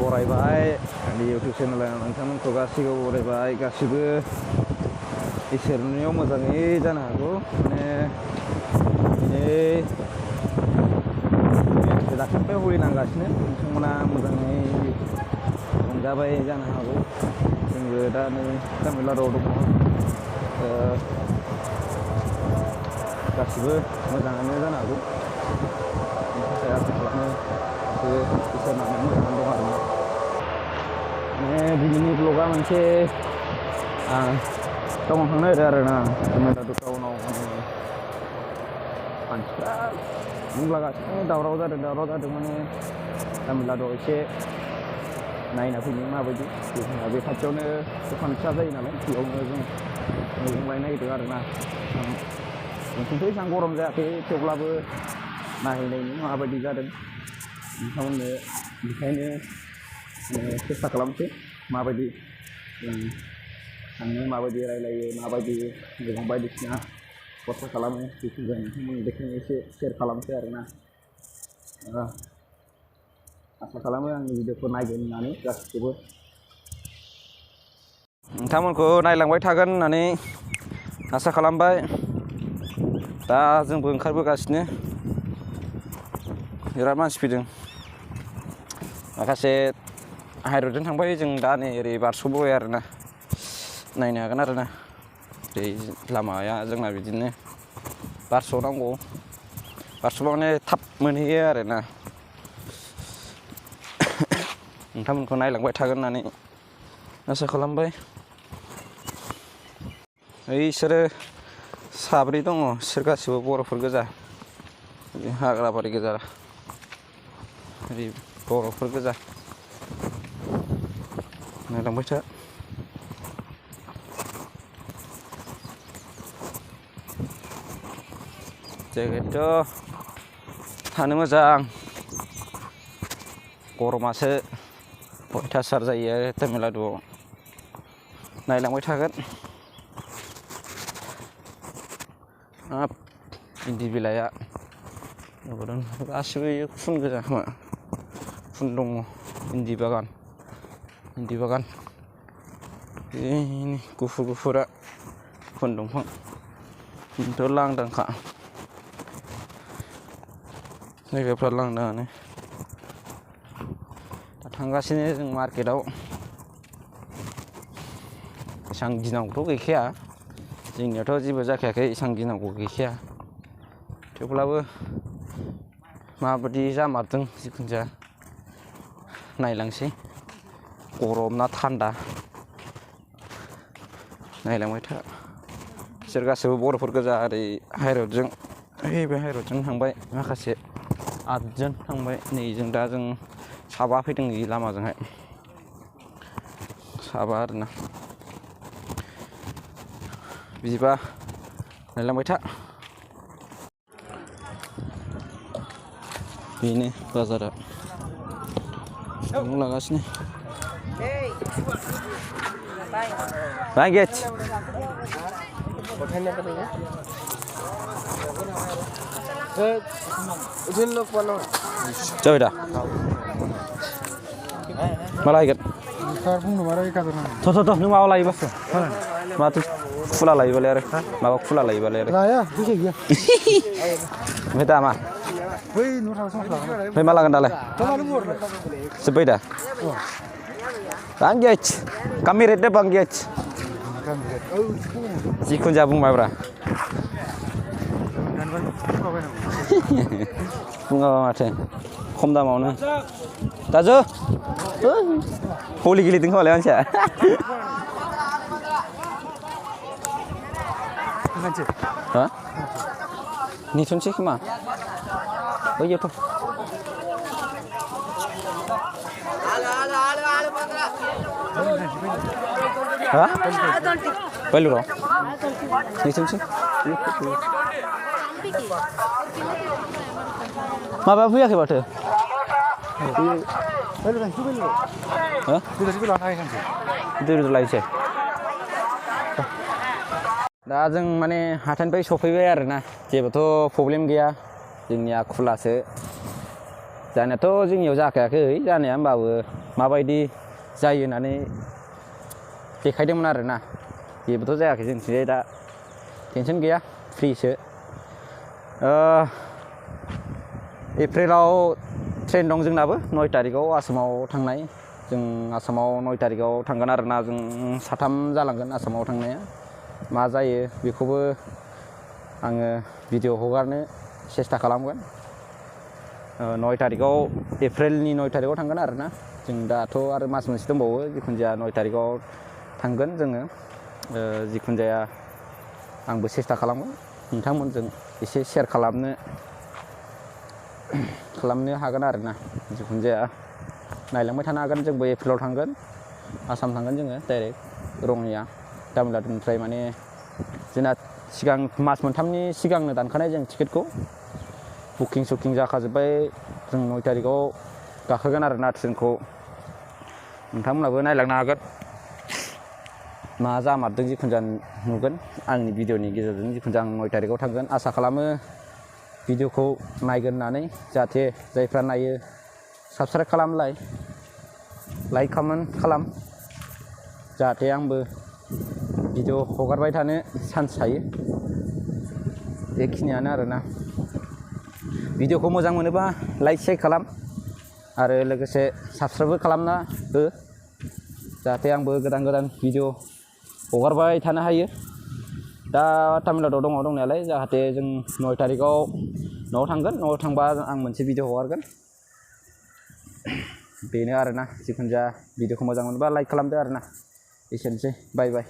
बरायबाय आंनि इउटुब चेनेलाव नोंथांमोनखौ गासैखौबो बरायबाय गासिबो इसोरनियाव मोजाङै जानो हागौ माने दिनै दाखालिनिफ्राय हलि नांगासिनो नोंथांमोना मोजाङै रंजाबाय जानो हागौ जोंबो दा नै तामिलनाडुआव दङ गासिबो मोजाङानो जानो हागौ बेनि थाखाय आसा खालामो इसोरनाव मोजाङानो दं आरो माने दिनैनि ब्लगा मोनसे टाउनाव थांनो नागिरदों आरोना तामिलनाडु टाउनाव माने मानसिफ्रा बुंलागासिनो दावराव जादों माने तामिलनाडुआव एसे नायना फैनो माबायदि जोंहा बे खाथियावनो दखान फिसा जायो नालाय बेयावनो जों मैगं लायनो नागिरदों आरोना जोंथिंथ' एसेबां गरम जायाखै थेवब्लाबो नायहैनायनि माबायदि जादों नोंथांमोननो बेखायनो सेस्था खालामसै माबायदि थांनो माबायदि रायलायो माबायदि मैगं बायदिसिना खरसा खालामो बेखौ जों नोंथांमोननि बेखायनो एसे शेयार खालामसै आरोना आसा खालामो आंनि भिडिअखौ नायगोन होननानै गासिखौबो नोंथांमोनखौ नायलांबाय थागोन होननानै आसा खालामबाय दा जोंबो ओंखारबोगासिनो बिराद मानसि फैदों माखासे हाइरडजों थांबाय जों दा नै ओरै बारस'बोबाय आरोना नायनो हागोन आरोना ओरै लामाया जोंना बिदिनो बारस'नांगौ बारस'बा माने थाब मोनहैयो आरोना नोंथांमोनखौ नायलांबाय थागोन होननानै आसा खालामबाय बिसोरो साब्रै दङ बिसोर गासिबो बर'फोर गोजा हाग्राबारि गोजा ओरै बर'फोर गोजा नायलांबाय था जायगायाथ' थानो मोजां गरमासो अयथासार जायो तामिलनाडुआव नायलांबाय थागोन हाब इन्दि बिलाइआ नुदों गासिबो खुन गोजा खोमा खुन दङ इन्दि बागान बेनि गुफुरा खुन दंफां बेथ' लांदांखा जायगाफ्रा लांदाङानो थांगासिनो जों मार्केटआव एसेबां गिनांगौथ' गैखाया जोंनियावथ' जेबो जाखायाखै एसेबां गिनांगौ गैखाया थेवब्लाबो माबायदि जामारदों जिखुनु जाया नायलांसै गरम ना थान्दा नायलांबाय था बिसोर गासैबो बर'फोर गोजा ओरै हाइरडजों बे हाइरडजों थांबाय माखासे 8 जन थांबाय नै जों दा साबा फैदों बे लामाजोंहाय साबा आरोना बिदिबा नायलांबाय था बेनो बाजारा लागासिनो बांगेट coba dah malah ikat tuh nu mau lagi bos mau tuh full lagi balik ya mau full lagi balik ya minta mah malah kan daleh sepeda bangget kami rede bangget jikun jabung mabra bunga माथो खम दामावनो दाजु हलि गेलेदों खोमालाय मानसिया हा नेथ'नोसै खोमा बैयावथ' हा बैल' र' नेथ'नोसै माबा फैयाखै माथो लायसै दा जों माने हाथायनिफ्राय सफैबाय आरोना जेबोथ' प्रब्लेम गैया जोंनिया खुलासो जानायाथ' जोंनियाव जाखायाखै जानाया, होमबाबो माबायदि जायो होननानै देखायदोंमोन आरोना। बेबोथ' जायाखै जोंनिथिंजाय, दा टेनसन गैया फ्रिसो। एप्रिलाव ट्रेन दं जोंनाबो 9 तारिखआव आसामाव थांनाय। जों आसामाव 9 तारिखआव थांगोन आरोना, जों 3 जालांगोन आसामाव थांनाया। मा जायो बेखौबो आङो भिडिअ हगारनो सेस्था खालामगोन। 9 तारिखआव एप्रिलनि 9 तारिखआव थांगोन आरोना। जों दाथ' आरो मास मोनसे दंबावो, जिखुनु जाया 9 तारिखआव थांगोन जोङो। जिखुनु जाया आंबो सेस्था खालामगोन नोंथांमोनजों एसे शेयार खालामनो हागोन आरोना। जिखुनु जाया नायलांबाय थानो हागोन। जोंबो एप्रिलाव थांगोन, आसाम थांगोन जोङो डाइरेक्ट रङिया तामिलनाडुनिफ्राय। माने जोंना सिगां मास मोनथामनि सिगांनो दानखानाय जों टिकेटखौ, बुकिं सुकिं जाखाजोब्बाय। जों 9 तारिखआव गाखोगोन आरोना ट्रेनखौ। नोंथांमोनहाबो नायलांनो हागोन मा जामारदों, जिखुनु जाया नुगोन आंनि भिडिअनि गेजेरजों। जिखुनु जाया आं 9 तारिखआव थांगोन, आसा खालामो भिडिअखौ नायगोन होननानै। जाहाथे जायफ्रा नायो साबस्क्राइब खालामलाय, लाइक खालाम, जाहाथे आंबो भिडिअ हगारबाय थानो चान्स थायो। बेखिनियानो आरोना। भिडिअखौ मोजां मोनोबा लाइक शेयार खालाम, आरो लोगोसे साबस्क्राइबबो खालामना हो, जाहाथे आंबो गोदान गोदान भिडिअ हगारबाय थानो हायो। दा तामिलनाडुआव दङ दंनायालाय, जाहाथे जों 9 तारिखआव न'आव थांगोन। न'आव थांबा आं मोनसे भिडिअ हगारगोन। बेनो आरोना। जिखुनु जाया भिडिअखौ मोजां मोनोबा लाइक खालामदो आरोना। एसेनोसै, बाय बाय।